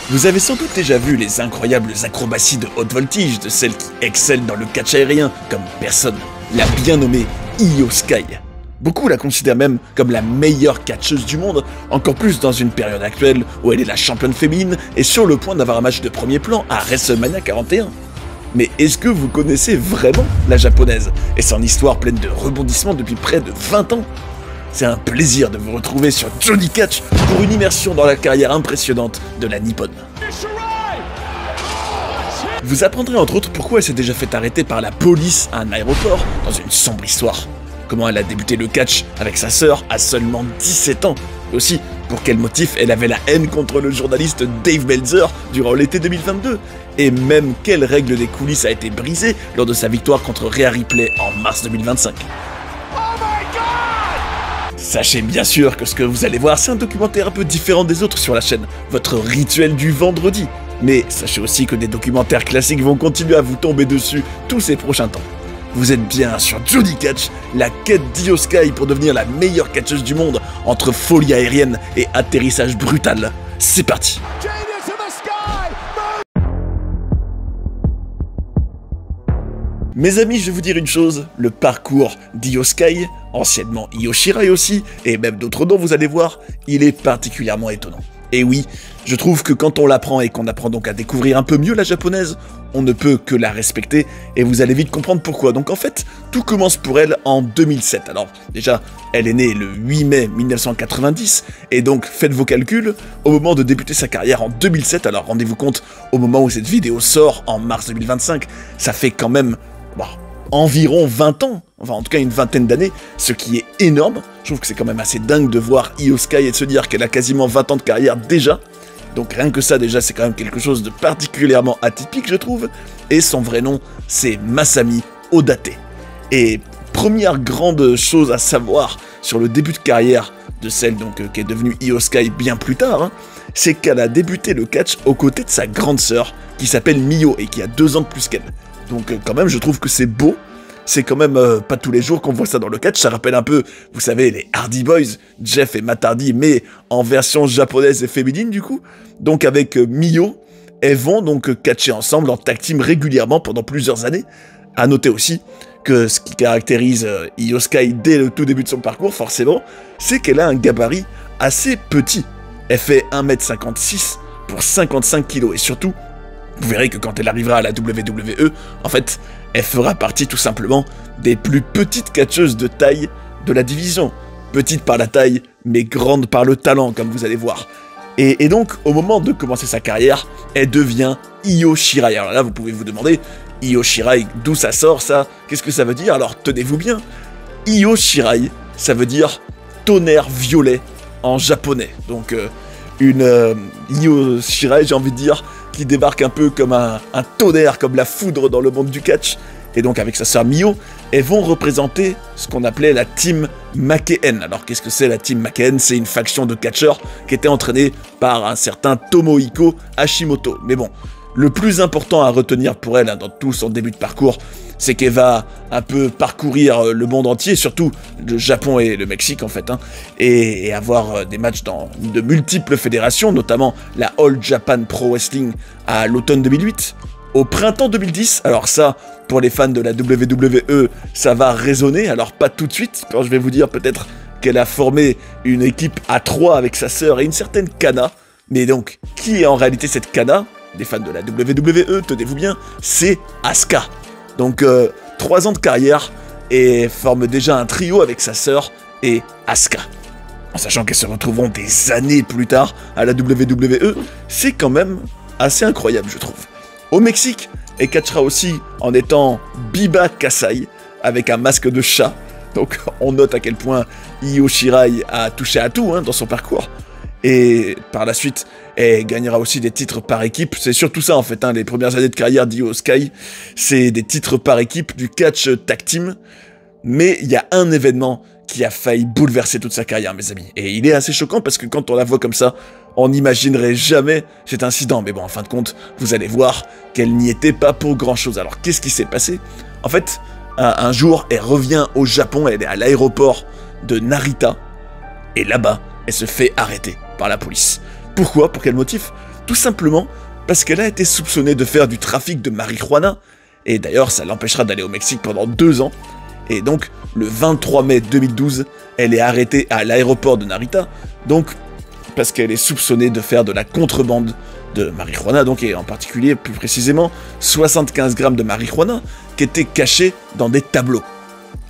Vous avez sans doute déjà vu les incroyables acrobaties de haute voltige de celle qui excelle dans le catch aérien comme personne, la bien nommée Io Sky. Beaucoup la considèrent même comme la meilleure catcheuse du monde, encore plus dans une période actuelle où elle est la championne féminine et sur le point d'avoir un match de premier plan à WrestleMania 41. Mais est-ce que vous connaissez vraiment la japonaise et son histoire pleine de rebondissements depuis près de 20 ans? C'est un plaisir de vous retrouver sur Johnny Catch pour une immersion dans la carrière impressionnante de la Nippone. Vous apprendrez entre autres pourquoi elle s'est déjà fait arrêter par la police à un aéroport dans une sombre histoire. Comment elle a débuté le catch avec sa sœur à seulement 17 ans. Et aussi, pour quel motif elle avait la haine contre le journaliste Dave Meltzer durant l'été 2022. Et même quelle règle des coulisses a été brisée lors de sa victoire contre Rhea Ripley en mars 2025. Sachez bien sûr que ce que vous allez voir, c'est un documentaire un peu différent des autres sur la chaîne, votre rituel du vendredi. Mais sachez aussi que des documentaires classiques vont continuer à vous tomber dessus tous ces prochains temps. Vous êtes bien sur Johnny Catch, la quête d'Io Sky pour devenir la meilleure catcheuse du monde entre folie aérienne et atterrissage brutal. C'est parti! Mes amis, je vais vous dire une chose, le parcours d'Io Sky, anciennement Io Shirai aussi, et même d'autres noms vous allez voir, il est particulièrement étonnant. Et oui, je trouve que quand on l'apprend et qu'on apprend donc à découvrir un peu mieux la japonaise, on ne peut que la respecter, et vous allez vite comprendre pourquoi. Donc en fait, tout commence pour elle en 2007. Alors déjà, elle est née le 8 mai 1990, et donc faites vos calculs, au moment de débuter sa carrière en 2007, alors rendez-vous compte, au moment où cette vidéo sort, en mars 2025, ça fait quand même environ 20 ans, enfin en tout cas une vingtaine d'années, ce qui est énorme. Je trouve que c'est quand même assez dingue de voir Io Sky et de se dire qu'elle a quasiment 20 ans de carrière déjà. Donc rien que ça déjà c'est quand même quelque chose de particulièrement atypique je trouve. Et son vrai nom c'est Masami Odate. Et première grande chose à savoir sur le début de carrière de celle donc qui est devenue Io Sky bien plus tard, c'est qu'elle a débuté le catch aux côtés de sa grande sœur qui s'appelle Mio et qui a 2 ans de plus qu'elle. Donc quand même, je trouve que c'est beau. C'est quand même pas tous les jours qu'on voit ça dans le catch. Ça rappelle un peu, vous savez, les Hardy Boys, Jeff et Matt Hardy, mais en version japonaise et féminine du coup. Donc avec Mio, elles vont donc catcher ensemble en tag team régulièrement pendant plusieurs années. À noter aussi que ce qui caractérise Io Sky dès le tout début de son parcours, forcément, c'est qu'elle a un gabarit assez petit. Elle fait 1m56 pour 55 kg et surtout, vous verrez que quand elle arrivera à la WWE, en fait, elle fera partie tout simplement des plus petites catcheuses de taille de la division. Petite par la taille, mais grande par le talent, comme vous allez voir. Et donc, au moment de commencer sa carrière, elle devient Io Shirai. Alors là, vous pouvez vous demander, Io Shirai, d'où ça sort ça? Qu'est-ce que ça veut dire? Alors, tenez-vous bien. Io Shirai, ça veut dire tonnerre violet en japonais. Donc, Io Shirai, j'ai envie de dire, qui débarque un peu comme un tonnerre, comme la foudre dans le monde du catch. Et donc avec sa sœur Mio, elles vont représenter ce qu'on appelait la team Makehen. Alors qu'est-ce que c'est la team Makehen? C'est une faction de catcheurs qui était entraînée par un certain Tomohiko Hashimoto. Mais bon, le plus important à retenir pour elle dans tout son début de parcours, c'est qu'elle va un peu parcourir le monde entier, surtout le Japon et le Mexique en fait, et avoir des matchs dans de multiples fédérations, notamment la All Japan Pro Wrestling à l'automne 2008. Au printemps 2010, alors ça, pour les fans de la WWE, ça va résonner, alors pas tout de suite, quand je vais vous dire peut-être qu'elle a formé une équipe à 3 avec sa sœur et une certaine Kana, mais donc, qui est en réalité cette Kana? Des fans de la WWE, tenez-vous bien, c'est Asuka. Donc 3 ans de carrière et forme déjà un trio avec sa sœur et Asuka. En sachant qu'elles se retrouveront des années plus tard à la WWE, c'est quand même assez incroyable je trouve. Au Mexique, elle catchera aussi en étant Biba Kasai avec un masque de chat. Donc on note à quel point Io Shirai a touché à tout dans son parcours. Et par la suite, elle gagnera aussi des titres par équipe. C'est surtout ça en fait, les premières années de carrière d'Io Sky, c'est des titres par équipe du catch tag team. Mais il y a un événement qui a failli bouleverser toute sa carrière, mes amis. Et il est assez choquant parce que quand on la voit comme ça, on n'imaginerait jamais cet incident. Mais bon, en fin de compte, vous allez voir qu'elle n'y était pas pour grand chose. Alors qu'est-ce qui s'est passé? En fait, un jour, elle revient au Japon, elle est à l'aéroport de Narita. Et là-bas, elle se fait arrêter par la police. Pourquoi? Pour quel motif? Tout simplement parce qu'elle a été soupçonnée de faire du trafic de marijuana, et d'ailleurs ça l'empêchera d'aller au Mexique pendant 2 ans, et donc le 23 mai 2012, elle est arrêtée à l'aéroport de Narita, donc parce qu'elle est soupçonnée de faire de la contrebande de marijuana, donc, et en particulier, plus précisément, 75 grammes de marijuana qui étaient cachés dans des tableaux.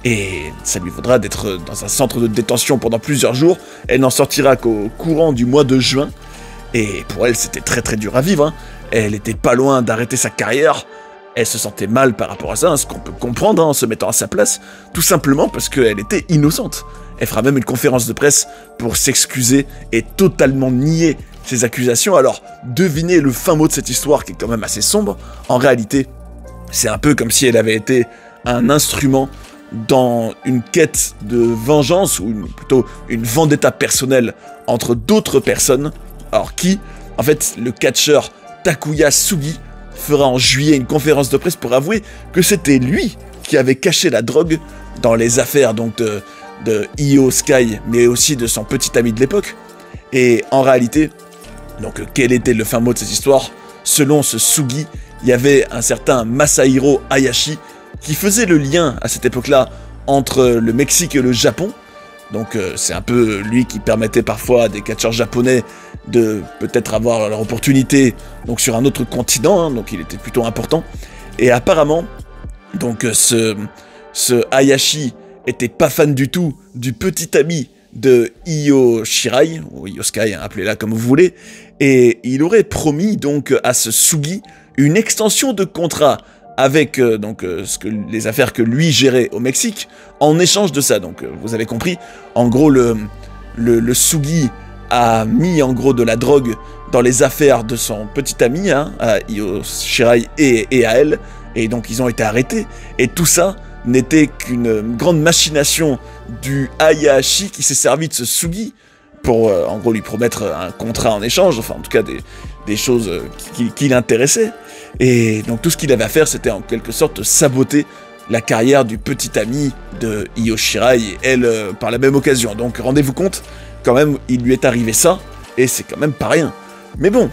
Et ça lui vaudra d'être dans un centre de détention pendant plusieurs jours. Elle n'en sortira qu'au courant du mois de juin. Et pour elle, c'était très très dur à vivre. Hein. Elle était pas loin d'arrêter sa carrière. Elle se sentait mal par rapport à ça, hein, ce qu'on peut comprendre en se mettant à sa place, tout simplement parce qu'elle était innocente. Elle fera même une conférence de presse pour s'excuser et totalement nier ces accusations. Alors, devinez le fin mot de cette histoire qui est quand même assez sombre. En réalité, c'est un peu comme si elle avait été un instrument dans une quête de vengeance, ou plutôt une vendetta personnelle entre d'autres personnes. Alors qui, en fait, le catcheur Takuya Sugi fera en juillet une conférence de presse pour avouer que c'était lui qui avait caché la drogue dans les affaires donc de Io Sky, mais aussi de son petit ami de l'époque. Et en réalité, donc quel était le fin mot de cette histoire? Selon ce Sugi, il y avait un certain Masahiro Hayashi qui faisait le lien à cette époque-là entre le Mexique et le Japon. Donc c'est un peu lui qui permettait parfois à des catcheurs japonais de peut-être avoir leur opportunité donc sur un autre continent, hein, donc il était plutôt important. Et apparemment, donc ce Hayashi était pas fan du tout du petit ami de Io Shirai, ou Io Sky, hein, appelez-la comme vous voulez, et il aurait promis donc à ce Sugi une extension de contrat avec les affaires que lui gérait au Mexique, en échange de ça. Donc vous avez compris, en gros le Sugi a mis en gros de la drogue dans les affaires de son petit ami, hein, à Io Shirai et à elle, et donc ils ont été arrêtés, et tout ça n'était qu'une grande machination du Hayashi qui s'est servi de ce Sugi pour en gros lui promettre un contrat en échange, enfin en tout cas des choses qui l'intéressaient. Et donc tout ce qu'il avait à faire, c'était en quelque sorte saboter la carrière du petit ami de Io Shirai et elle par la même occasion. Donc rendez-vous compte, quand même, il lui est arrivé ça, et c'est quand même pas rien. Mais bon,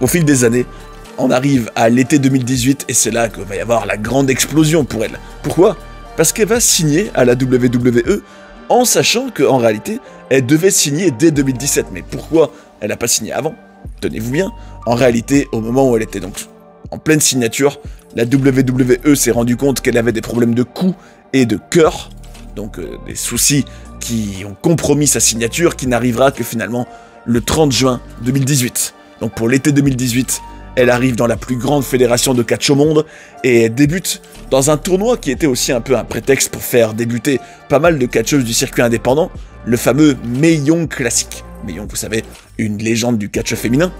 au fil des années, on arrive à l'été 2018, et c'est là que va y avoir la grande explosion pour elle. Pourquoi? Parce qu'elle va signer à la WWE, en sachant qu'en réalité, elle devait signer dès 2017. Mais pourquoi elle n'a pas signé avant? Tenez-vous bien, en réalité, au moment où elle était donc en pleine signature, la WWE s'est rendu compte qu'elle avait des problèmes de cou et de cœur, donc des soucis qui ont compromis sa signature, qui n'arrivera que finalement le 30 juin 2018. Donc pour l'été 2018, elle arrive dans la plus grande fédération de catch au monde, et elle débute dans un tournoi qui était aussi un peu un prétexte pour faire débuter pas mal de catcheuses du circuit indépendant, le fameux Mae Young Classic. Mae Young, vous savez, une légende du catch féminin,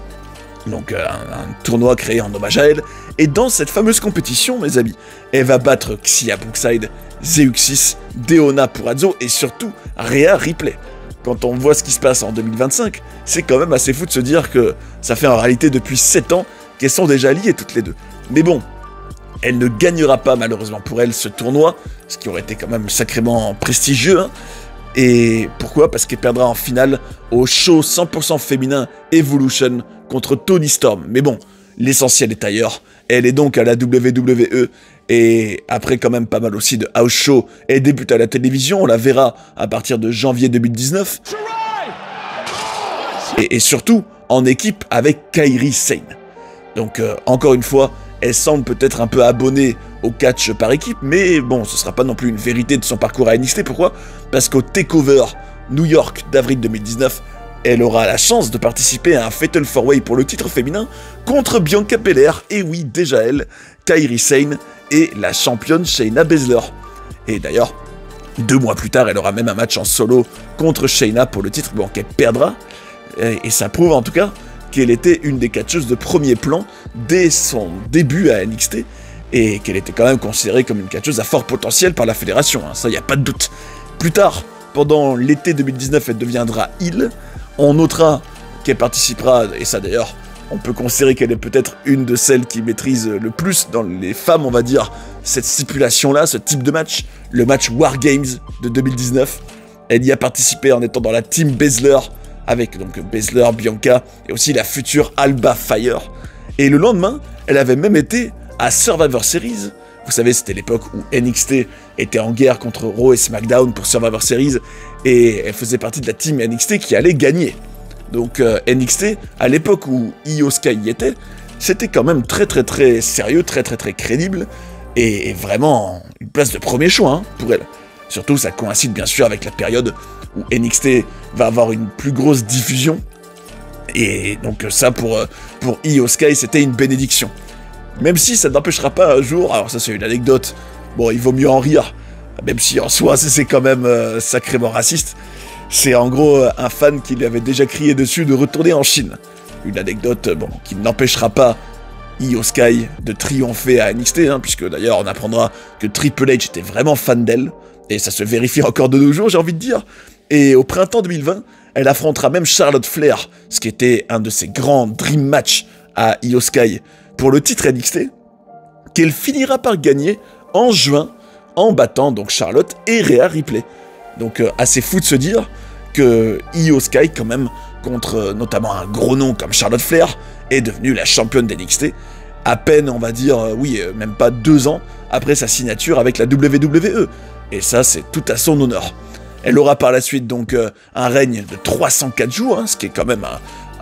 donc un tournoi créé en hommage à elle, et dans cette fameuse compétition, mes amis, elle va battre Xia Brookside, Zeuxis, Deonna Purrazzo, et surtout Rhea Ripley. Quand on voit ce qui se passe en 2025, c'est quand même assez fou de se dire que ça fait en réalité depuis 7 ans qu'elles sont déjà liées toutes les deux. Mais bon, elle ne gagnera pas malheureusement pour elle ce tournoi, ce qui aurait été quand même sacrément prestigieux, hein. Et pourquoi? Parce qu'elle perdra en finale au show 100% féminin Evolution contre Toni Storm. Mais bon, l'essentiel est ailleurs. Elle est donc à la WWE, et après quand même pas mal aussi de house show, elle débute à la télévision, on la verra à partir de janvier 2019. Et surtout, en équipe avec Kairi Sane. Donc encore une fois, elle semble peut-être un peu abonnée au catch par équipe, mais bon, ce sera pas non plus une vérité de son parcours à NXT. Pourquoi? Parce qu'au TakeOver New York d'avril 2019, elle aura la chance de participer à un Fatal 4-Way pour le titre féminin contre Bianca Belair, et oui, déjà elle, Kairi Sane et la championne Shayna Baszler. Et d'ailleurs, 2 mois plus tard, elle aura même un match en solo contre Shayna pour le titre, bon, qu'elle perdra, et ça prouve en tout cas qu'elle était une des catcheuses de premier plan dès son début à NXT, et qu'elle était quand même considérée comme une catcheuse à fort potentiel par la fédération, hein, ça y a pas de doute. Plus tard, pendant l'été 2019, elle deviendra heel. On notera qu'elle participera, et ça d'ailleurs, on peut considérer qu'elle est peut-être une de celles qui maîtrise le plus dans les femmes, on va dire, cette stipulation-là, ce type de match, le match War Games de 2019. Elle y a participé en étant dans la team Baszler, avec donc Baszler, Bianca et aussi la future Alba Fire. Et le lendemain, elle avait même été à Survivor Series. Vous savez, c'était l'époque où NXT était en guerre contre Raw et SmackDown pour Survivor Series, et elle faisait partie de la team NXT qui allait gagner. Donc NXT, à l'époque où Io Sky y était, c'était quand même très sérieux, très crédible, et vraiment une place de premier choix hein, pour elle. Surtout, ça coïncide bien sûr avec la période où NXT va avoir une plus grosse diffusion, et donc ça pour Io Sky, c'était une bénédiction. Même si ça n'empêchera pas un jour, alors ça c'est une anecdote, bon il vaut mieux en rire, même si en soi c'est quand même sacrément raciste, c'est en gros un fan qui lui avait déjà crié dessus de retourner en Chine. Une anecdote bon, qui n'empêchera pas Io Sky de triompher à NXT, hein, puisque d'ailleurs on apprendra que Triple H était vraiment fan d'elle, et ça se vérifie encore de nos jours j'ai envie de dire, et au printemps 2020, elle affrontera même Charlotte Flair, ce qui était un de ses grands dream matchs à Io Sky, pour le titre NXT, qu'elle finira par gagner en juin, en battant donc Charlotte et Rhea Ripley. Donc assez fou de se dire que Io Sky, quand même, contre notamment un gros nom comme Charlotte Flair, est devenue la championne d'NXT, à peine, on va dire, même pas 2 ans après sa signature avec la WWE. Et ça, c'est tout à son honneur. Elle aura par la suite donc un règne de 304 jours, hein, ce qui est quand même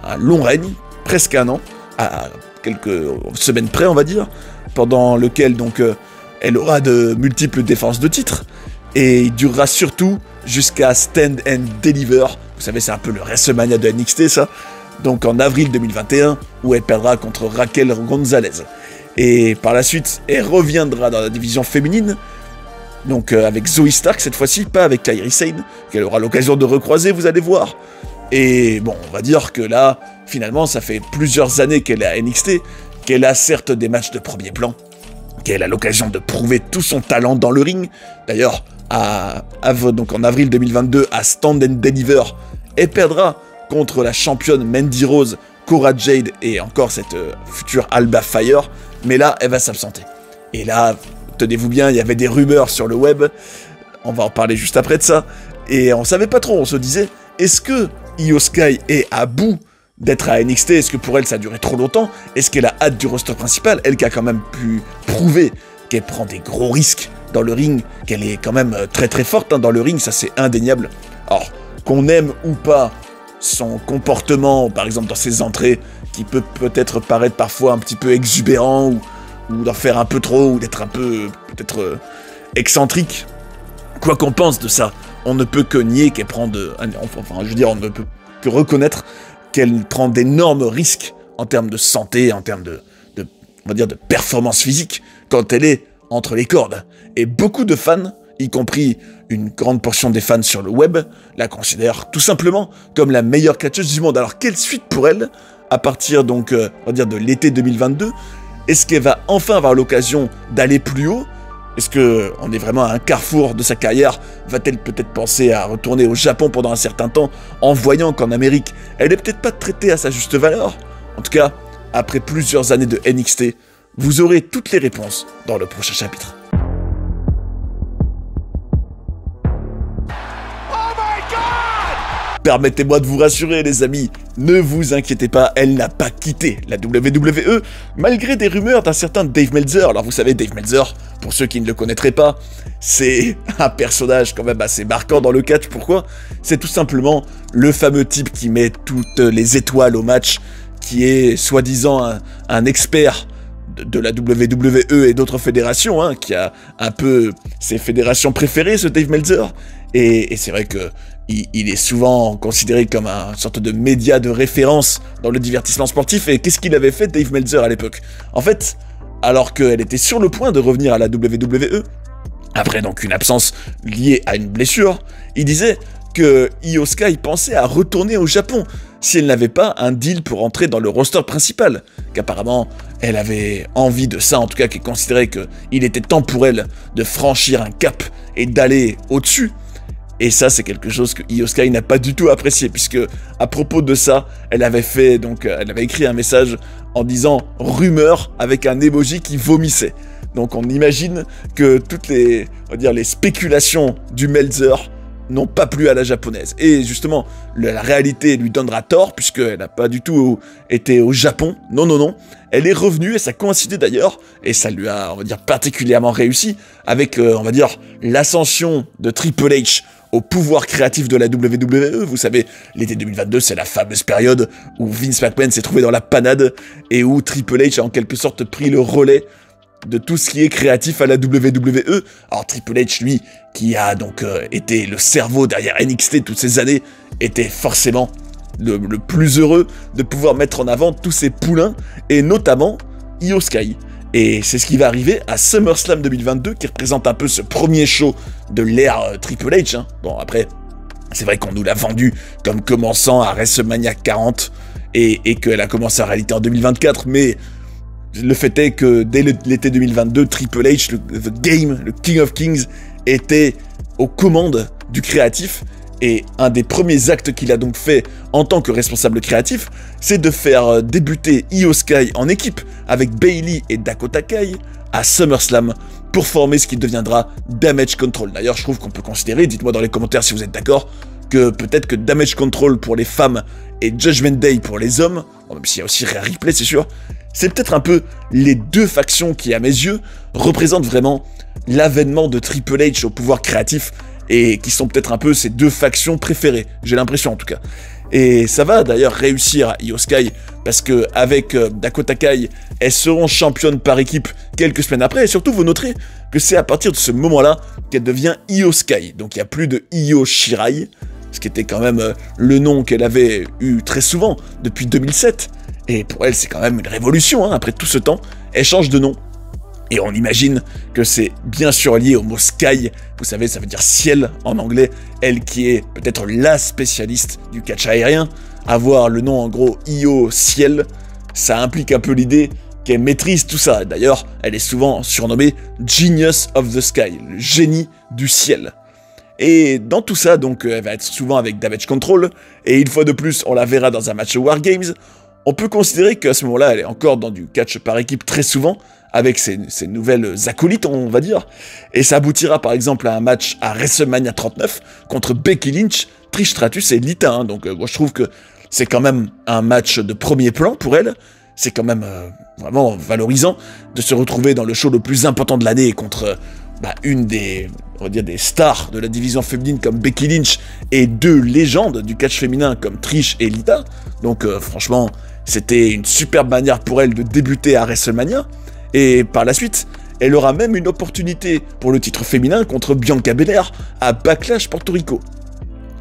un long règne, presque un an, à quelques semaines près on va dire, pendant lequel donc elle aura de multiples défenses de titre, et il durera surtout jusqu'à Stand and Deliver, vous savez c'est un peu le WrestleMania de NXT ça, donc en avril 2021, où elle perdra contre Raquel Gonzalez. Et par la suite, elle reviendra dans la division féminine, donc avec Zoe Stark cette fois-ci, pas avec Kairi Sane, qu'elle aura l'occasion de recroiser, vous allez voir. Et bon, on va dire que là, finalement, ça fait plusieurs années qu'elle est à NXT, qu'elle a certes des matchs de premier plan, qu'elle a l'occasion de prouver tout son talent dans le ring. D'ailleurs, donc en avril 2022, à Stand and Deliver, elle perdra contre la championne Mandy Rose, Cora Jade et encore cette future Alba Fire, mais là, elle va s'absenter. Et là, tenez-vous bien, il y avait des rumeurs sur le web, on va en parler juste après de ça, et on savait pas trop, on se disait, est-ce que Io Sky est à bout d'être à NXT? Est-ce que pour elle ça a duré trop longtemps? Est-ce qu'elle a hâte du roster principal? Elle qui a quand même pu prouver qu'elle prend des gros risques dans le ring, qu'elle est quand même très forte hein, dans le ring, ça c'est indéniable. Alors, qu'on aime ou pas son comportement, par exemple dans ses entrées, qui peut peut-être paraître parfois un petit peu exubérant, ou d'en faire un peu trop, ou d'être un peu, peut-être, excentrique, quoi qu'on pense de ça, on ne peut que nier qu'elle prend on ne peut que reconnaître qu'elle prend d'énormes risques en termes de santé, en termes on va dire de performance physique, quand elle est entre les cordes. Et beaucoup de fans, y compris une grande portion des fans sur le web, la considèrent tout simplement comme la meilleure catcheuse du monde. Alors quelle suite pour elle, à partir donc, on va dire de l'été 2022? Est-ce qu'elle va enfin avoir l'occasion d'aller plus haut? Est-ce qu'on est vraiment à un carrefour de sa carrière? Va-t-elle peut-être penser à retourner au Japon pendant un certain temps, en voyant qu'en Amérique, elle n'est peut-être pas traitée à sa juste valeur? En tout cas, après plusieurs années de NXT, vous aurez toutes les réponses dans le prochain chapitre. Permettez-moi de vous rassurer les amis, ne vous inquiétez pas, elle n'a pas quitté la WWE, malgré des rumeurs d'un certain Dave Meltzer. Alors vous savez, Dave Meltzer, pour ceux qui ne le connaîtraient pas, c'est un personnage quand même assez marquant dans le catch. Pourquoi? C'est tout simplement le fameux type qui met toutes les étoiles au match, qui est soi-disant un expert de la WWE et d'autres fédérations, hein, qui a un peu ses fédérations préférées, ce Dave Meltzer. Et c'est vrai que il est souvent considéré comme une sorte de média de référence dans le divertissement sportif. Et qu'est-ce qu'il avait fait, Dave Meltzer, à l'époque? En fait, alors qu'elle était sur le point de revenir à la WWE, après donc une absence liée à une blessure, il disait que Io Sky pensait à retourner au Japon si elle n'avait pas un deal pour entrer dans le roster principal, qu'apparemment elle avait envie de ça, en tout cas qu'elle considérait qu'il était temps pour elle de franchir un cap et d'aller au-dessus. Et ça, c'est quelque chose que Io Sky n'a pas du tout apprécié, puisque à propos de ça, elle avait écrit un message en disant « rumeur » avec un emoji qui vomissait. Donc on imagine que toutes les spéculations du Meltzer n'ont pas plu à la japonaise. Et justement, la réalité lui donnera tort, puisqu'elle n'a pas du tout été au Japon. Non, non, non. Elle est revenue, et ça coïncidait d'ailleurs, et ça lui a, on va dire, particulièrement réussi, avec, on va dire, l'ascension de Triple H au pouvoir créatif de la WWE. Vous savez, l'été 2022, c'est la fameuse période où Vince McMahon s'est trouvé dans la panade, et où Triple H a en quelque sorte pris le relais de tout ce qui est créatif à la WWE. Alors Triple H, lui, qui a donc été le cerveau derrière NXT toutes ces années, était forcément le plus heureux de pouvoir mettre en avant tous ces poulains, et notamment Io Sky. Et c'est ce qui va arriver à SummerSlam 2022, qui représente un peu ce premier show de l'ère Triple H. Hein. Bon, après, c'est vrai qu'on nous l'a vendu comme commençant à WrestleMania 40, et qu'elle a commencé en réalité en 2024, mais le fait est que dès l'été 2022, Triple H, The Game, le King of Kings, était aux commandes du créatif. Et un des premiers actes qu'il a donc fait en tant que responsable créatif, c'est de faire débuter Io Sky en équipe avec Bayley et Dakota Kai à SummerSlam pour former ce qui deviendra Damage Control. D'ailleurs, je trouve qu'on peut considérer, dites-moi dans les commentaires si vous êtes d'accord, que peut-être que Damage Control pour les femmes et Judgment Day pour les hommes, même s'il y a aussi Rhea Ripley, c'est sûr, c'est peut-être un peu les deux factions qui, à mes yeux, représentent vraiment l'avènement de Triple H au pouvoir créatif, et qui sont peut-être un peu ses deux factions préférées, j'ai l'impression en tout cas. Et ça va d'ailleurs réussir à Io Sky, parce que avec Dakota Kai, elles seront championnes par équipe quelques semaines après, et surtout vous noterez que c'est à partir de ce moment-là qu'elle devient Io Sky, donc il n'y a plus de Io Shirai, ce qui était quand même le nom qu'elle avait eu très souvent depuis 2007, et pour elle c'est quand même une révolution, hein, après tout ce temps, elle change de nom. Et on imagine que c'est bien sûr lié au mot Sky, vous savez, ça veut dire ciel en anglais, elle qui est peut-être la spécialiste du catch aérien, avoir le nom en gros Io Ciel, ça implique un peu l'idée qu'elle maîtrise tout ça. D'ailleurs, elle est souvent surnommée Genius of the Sky, le génie du ciel. Et dans tout ça, donc, elle va être souvent avec Damage Control, et une fois de plus, on la verra dans un match War Games. On peut considérer qu'à ce moment-là, elle est encore dans du catch par équipe très souvent, avec ses nouvelles acolytes, on va dire. Et ça aboutira par exemple à un match à WrestleMania 39 contre Becky Lynch, Trish Stratus et Lita. Hein. Donc moi je trouve que c'est quand même un match de premier plan pour elle. C'est quand même vraiment valorisant de se retrouver dans le show le plus important de l'année contre une des, on va dire, des stars de la division féminine comme Becky Lynch et deux légendes du catch féminin comme Trish et Lita. Donc franchement, c'était une superbe manière pour elle de débuter à WrestleMania. Et par la suite, elle aura même une opportunité pour le titre féminin contre Bianca Belair à Backlash Porto Rico.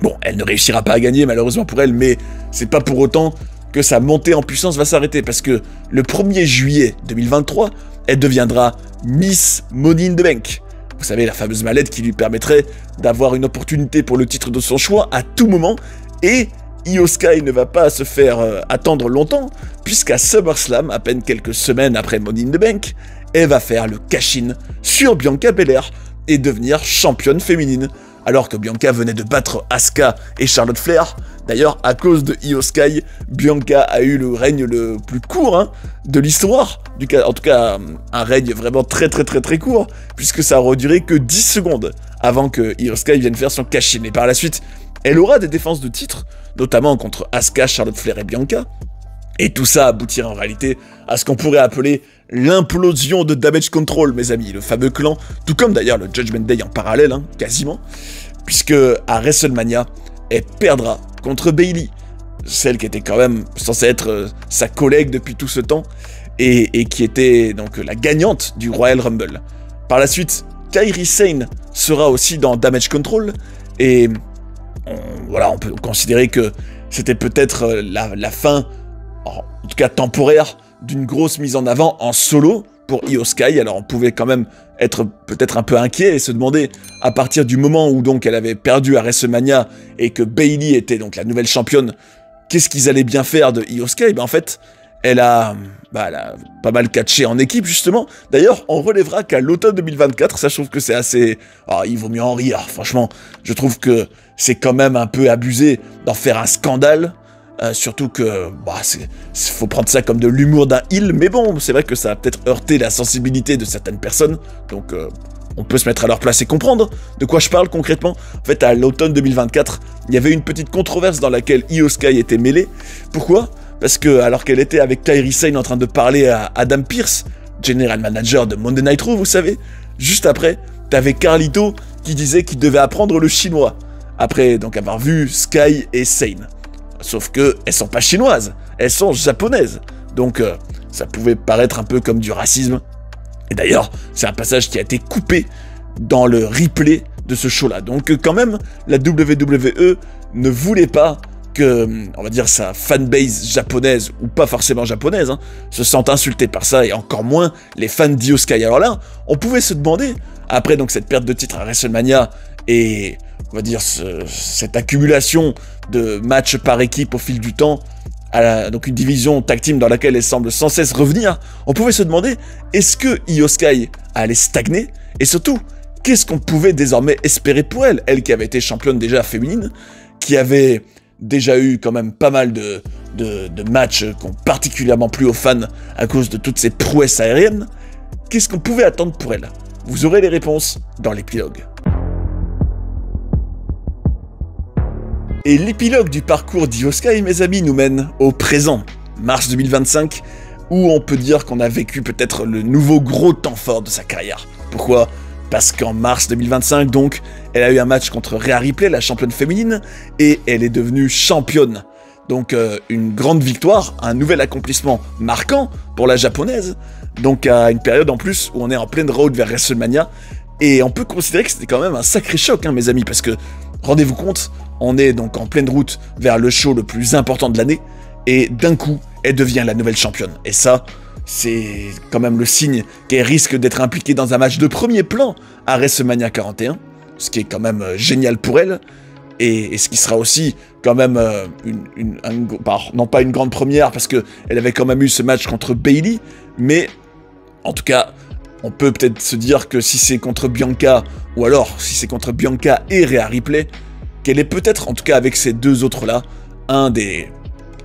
Bon, elle ne réussira pas à gagner malheureusement pour elle, mais c'est pas pour autant que sa montée en puissance va s'arrêter, parce que le 1er juillet 2023, elle deviendra Miss Money in the Bank. Vous savez, la fameuse mallette qui lui permettrait d'avoir une opportunité pour le titre de son choix à tout moment, et Io Sky ne va pas se faire attendre longtemps, puisqu'à SummerSlam, à peine quelques semaines après Money in the Bank, elle va faire le cash-in sur Bianca Belair et devenir championne féminine, alors que Bianca venait de battre Asuka et Charlotte Flair. D'ailleurs, à cause de Io Sky, Bianca a eu le règne le plus court de l'histoire, en tout cas un règne vraiment très court, puisque ça aura duré que 10 secondes avant que Io Sky vienne faire son cash-in. Et par la suite, elle aura des défenses de titre, notamment contre Asuka, Charlotte Flair et Bianca. Et tout ça aboutira en réalité à ce qu'on pourrait appeler l'implosion de Damage Control, mes amis, le fameux clan, tout comme d'ailleurs le Judgment Day en parallèle, quasiment, puisque à WrestleMania, elle perdra contre Bayley, celle qui était quand même censée être sa collègue depuis tout ce temps, et qui était donc la gagnante du Royal Rumble. Par la suite, Kairi Sane sera aussi dans Damage Control, et on peut considérer que c'était peut-être la fin, en tout cas temporaire, d'une grosse mise en avant en solo pour Io Sky. Alors on pouvait quand même être peut-être un peu inquiet et se demander, à partir du moment où donc elle avait perdu à WrestleMania et que Bayley était donc la nouvelle championne, qu'est-ce qu'ils allaient bien faire de Io Sky? En fait, elle a pas mal catché en équipe, justement. D'ailleurs, on relèvera qu'à l'automne 2024, ça, je trouve que c'est assez... il vaut mieux en rire, franchement. Je trouve que c'est quand même un peu abusé d'en faire un scandale. Surtout que, faut prendre ça comme de l'humour d'un heel, mais bon, c'est vrai que ça a peut-être heurté la sensibilité de certaines personnes. Donc, on peut se mettre à leur place et comprendre de quoi je parle concrètement. En fait, à l'automne 2024, il y avait une petite controverse dans laquelle Io Sky était mêlée. Pourquoi? Parce que, alors qu'elle était avec Kairi Sane en train de parler à Adam Pearce, General Manager de Monday Night Raw, vous savez, juste après, t'avais Carlito qui disait qu'il devait apprendre le chinois, après donc avoir vu Sky et Sane. Sauf que elles sont pas chinoises, elles sont japonaises. Donc ça pouvait paraître un peu comme du racisme. Et d'ailleurs, c'est un passage qui a été coupé dans le replay de ce show-là. Donc quand même, la WWE ne voulait pas que, on va dire, sa fanbase japonaise, ou pas forcément japonaise, se sente insultée par ça, et encore moins les fans d'Io Sky. Alors là, on pouvait se demander, après donc cette perte de titre à WrestleMania, et on va dire cette accumulation de matchs par équipe au fil du temps, donc une division tag team dans laquelle elle semble sans cesse revenir, on pouvait se demander, est-ce que Io Sky allait stagner? Et surtout, qu'est-ce qu'on pouvait désormais espérer pour elle? Elle qui avait été championne déjà féminine, qui avait déjà eu quand même pas mal de matchs qui ont particulièrement plu aux fans à cause de toutes ces prouesses aériennes. Qu'est-ce qu'on pouvait attendre pour elle? Vous aurez les réponses dans l'épilogue. Et l'épilogue du parcours d'Io Sky, mes amis, nous mène au présent, mars 2025, où on peut dire qu'on a vécu peut-être le nouveau gros temps fort de sa carrière. Pourquoi? Parce qu'en mars 2025, donc, elle a eu un match contre Rhea Ripley, la championne féminine, et elle est devenue championne. Donc une grande victoire, un nouvel accomplissement marquant pour la japonaise, donc à une période en plus où on est en pleine road vers WrestleMania, et on peut considérer que c'était quand même un sacré choc, mes amis, parce que, rendez-vous compte, on est donc en pleine route vers le show le plus important de l'année, et d'un coup, elle devient la nouvelle championne. Et ça, c'est quand même le signe qu'elle risque d'être impliquée dans un match de premier plan à WrestleMania 41, ce qui est quand même génial pour elle, et ce qui sera aussi quand même non pas une grande première, parce qu'elle avait quand même eu ce match contre Bayley, mais en tout cas, on peut peut-être se dire que si c'est contre Bianca, ou alors si c'est contre Bianca et Rhea Ripley, qu'elle est peut-être, en tout cas avec ces deux autres-là, un des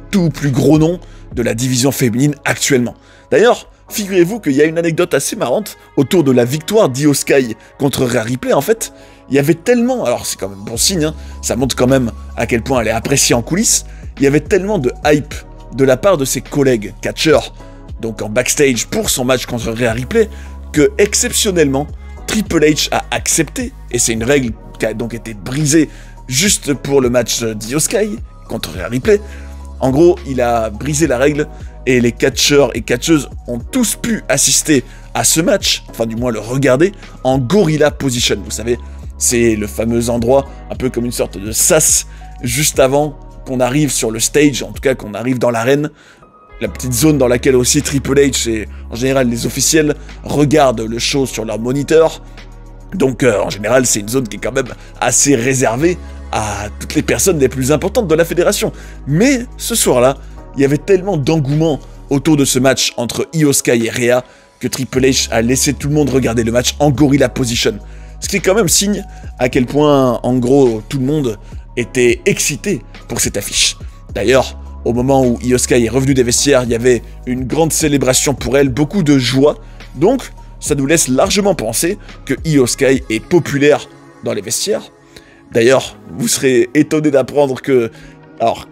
tout plus gros noms de la division féminine actuellement. D'ailleurs, figurez-vous qu'il y a une anecdote assez marrante autour de la victoire d'Io Sky contre Rhea Ripley. En fait, il y avait tellement, alors c'est quand même bon signe, ça montre quand même à quel point elle est appréciée en coulisses, il y avait tellement de hype de la part de ses collègues catcheurs, donc en backstage pour son match contre Rhea Ripley, que exceptionnellement, Triple H a accepté, et c'est une règle qui a donc été brisée juste pour le match d'Io Sky contre Rhea Ripley. En gros, il a brisé la règle et les catcheurs et catcheuses ont tous pu assister à ce match, enfin du moins le regarder, en gorilla position. Vous savez, c'est le fameux endroit, un peu comme une sorte de sas, juste avant qu'on arrive sur le stage, en tout cas qu'on arrive dans l'arène, la petite zone dans laquelle aussi Triple H et en général les officiels regardent le show sur leur moniteur. Donc en général, c'est une zone qui est quand même assez réservée à toutes les personnes les plus importantes de la fédération. Mais ce soir-là, il y avait tellement d'engouement autour de ce match entre Io Sky et Rhea que Triple H a laissé tout le monde regarder le match en gorilla position. Ce qui est quand même signe à quel point, en gros, tout le monde était excité pour cette affiche. D'ailleurs, au moment où Io Sky est revenue des vestiaires, il y avait une grande célébration pour elle, beaucoup de joie. Donc, ça nous laisse largement penser que Io Sky est populaire dans les vestiaires. D'ailleurs, vous serez étonné d'apprendre que... Alors,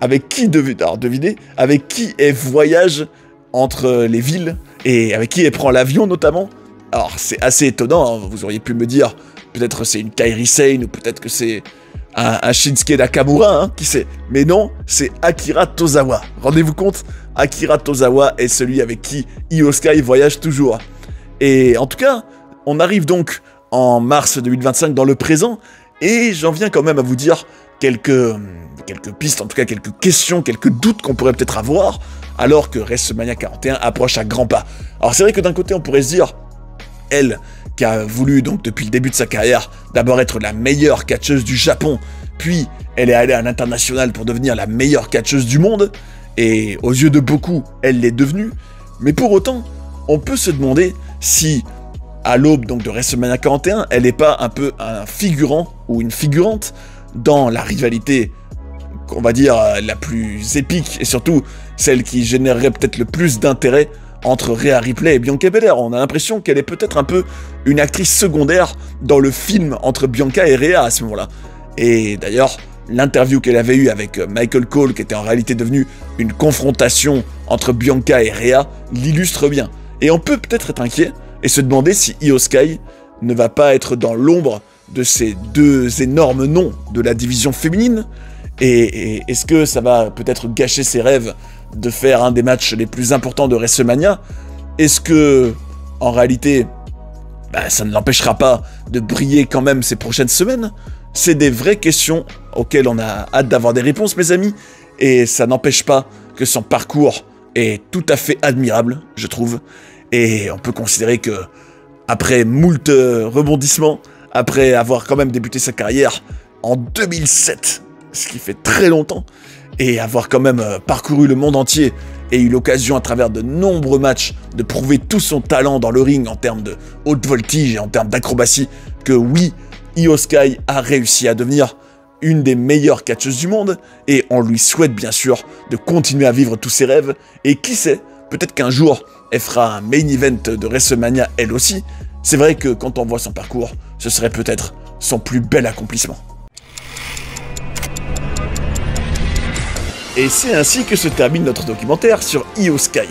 devinez, avec qui elle voyage entre les villes, et avec qui elle prend l'avion notamment. Alors, c'est assez étonnant, vous auriez pu me dire, peut-être c'est une Kairi Sane, ou peut-être que c'est un Shinsuke Nakamura, qui sait. Mais non, c'est Akira Tozawa. Rendez-vous compte, Akira Tozawa est celui avec qui Io Sky voyage toujours. Et en tout cas, on arrive donc en mars 2025 dans le présent, et j'en viens quand même à vous dire quelques pistes, en tout cas quelques questions, quelques doutes qu'on pourrait peut-être avoir, alors que WrestleMania 41 approche à grands pas. Alors c'est vrai que d'un côté on pourrait se dire, elle, qui a voulu donc depuis le début de sa carrière, d'abord être la meilleure catcheuse du Japon, puis elle est allée à l'international pour devenir la meilleure catcheuse du monde, et aux yeux de beaucoup, elle l'est devenue, mais pour autant, on peut se demander si, à l'aube donc de WrestleMania 41, elle n'est pas un peu un figurant ou une figurante dans la rivalité, on va dire, la plus épique, et surtout celle qui générerait peut-être le plus d'intérêt entre Rhea Ripley et Bianca Belair. On a l'impression qu'elle est peut-être un peu une actrice secondaire dans le film entre Bianca et Rhea à ce moment-là. Et d'ailleurs, l'interview qu'elle avait eue avec Michael Cole, qui était en réalité devenue une confrontation entre Bianca et Rhea, l'illustre bien. Et on peut peut-être être inquiet et se demander si Io Sky ne va pas être dans l'ombre de ces deux énormes noms de la division féminine. Et est-ce que ça va peut-être gâcher ses rêves de faire un des matchs les plus importants de WrestleMania? Est-ce que, en réalité, ça ne l'empêchera pas de briller quand même ces prochaines semaines? C'est des vraies questions auxquelles on a hâte d'avoir des réponses, mes amis, et ça n'empêche pas que son parcours est tout à fait admirable, je trouve, et on peut considérer que, après moult rebondissements, après avoir quand même débuté sa carrière en 2007, ce qui fait très longtemps, et avoir quand même parcouru le monde entier et eu l'occasion à travers de nombreux matchs de prouver tout son talent dans le ring en termes de haute voltige et en termes d'acrobatie, que oui, Io Sky a réussi à devenir une des meilleures catcheuses du monde, et on lui souhaite bien sûr de continuer à vivre tous ses rêves, et qui sait, peut-être qu'un jour, elle fera un main event de WrestleMania elle aussi. C'est vrai que quand on voit son parcours, ce serait peut-être son plus bel accomplissement. Et c'est ainsi que se termine notre documentaire sur Io Sky.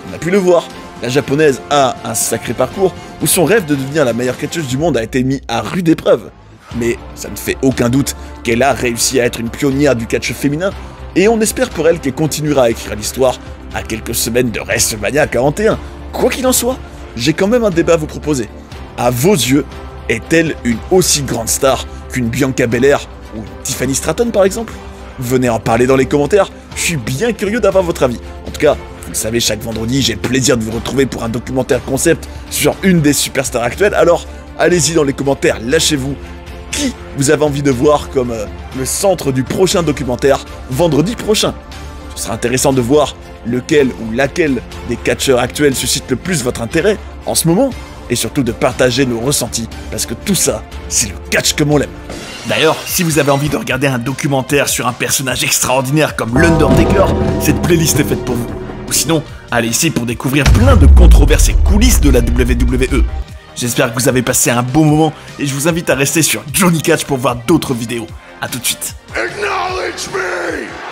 On a pu le voir, la japonaise a un sacré parcours où son rêve de devenir la meilleure catcheuse du monde a été mis à rude épreuve. Mais ça ne fait aucun doute qu'elle a réussi à être une pionnière du catch féminin, et on espère pour elle qu'elle continuera à écrire l'histoire à quelques semaines de WrestleMania 41. Quoi qu'il en soit, j'ai quand même un débat à vous proposer. À vos yeux, est-elle une aussi grande star qu'une Bianca Belair ou une Tiffany Stratton par exemple? Venez en parler dans les commentaires, je suis bien curieux d'avoir votre avis. En tout cas, vous le savez, chaque vendredi, j'ai le plaisir de vous retrouver pour un documentaire concept sur une des superstars actuelles, alors allez-y dans les commentaires, lâchez-vous. Qui vous avez envie de voir comme le centre du prochain documentaire vendredi prochain? Ce sera intéressant de voir lequel ou laquelle des catcheurs actuels suscite le plus votre intérêt en ce moment, et surtout de partager nos ressentis, parce que tout ça, c'est le catch comme on l'aime. D'ailleurs, si vous avez envie de regarder un documentaire sur un personnage extraordinaire comme l'Undertaker, cette playlist est faite pour vous. Ou sinon, allez ici pour découvrir plein de controverses et coulisses de la WWE. J'espère que vous avez passé un bon moment, et je vous invite à rester sur Johnny Catch pour voir d'autres vidéos. A tout de suite. Acknowledge me!